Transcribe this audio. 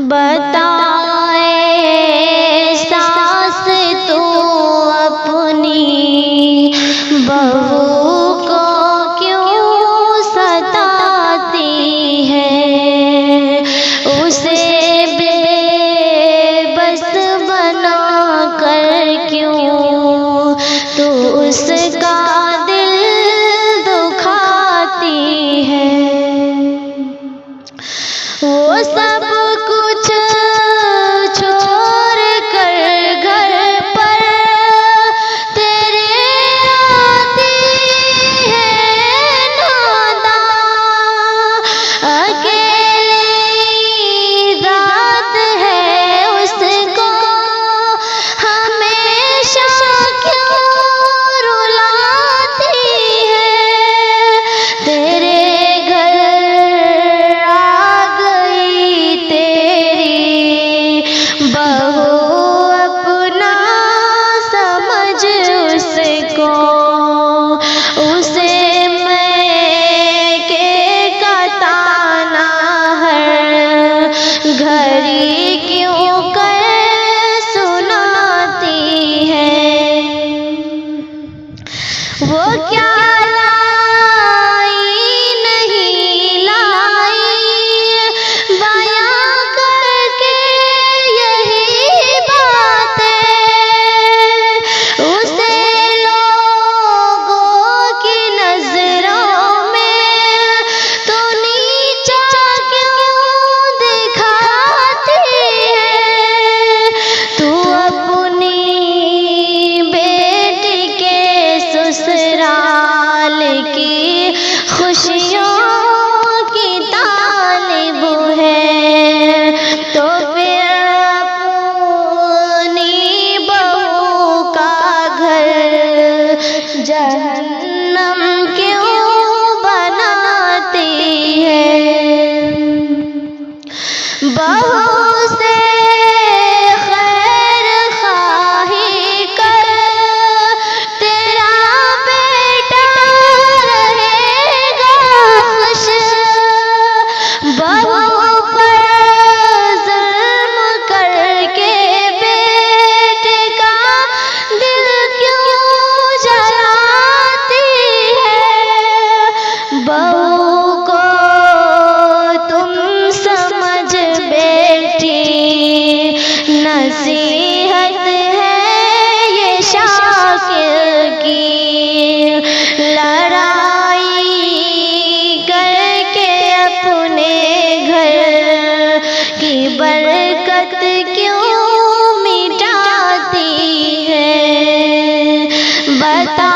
बताए सास तू अपनी बहू को क्यों सताती है, उसे बेबस बना कर क्यों तू उसका दिल दुखाती है। वो सब कुछ छोड़ कर घर पर तेरे आती है नादा, अकेली रात है उसको हमेशा क्यों रुलाती है। तेरे घर बहू अपना समझ उसको, उसे मैं के का ताना हर घड़ी क्यों कर सुनाती है। वो क्या लाई नहीं लाई बयां करके यही बात है, उसे लोगों की नजरों में तो नीचा क्यों दिखाती है। तू अपनी बेटी के ससुराल की खुशियों की तालिब है, तो फिर अपनी बहू का घर जहन्नम क्यों बनाती है। बहू से खैर खाही कर तेरा बेटा रहेगा खुश, बहू पर जुल्म करके बेटे का दिल क्यों जलाती है। बहू को तुम समझ बेटी, नसीहत है ये शाकिर की, लड़ाई करके अपने घर की बरकत क्यों मिटाती है। बता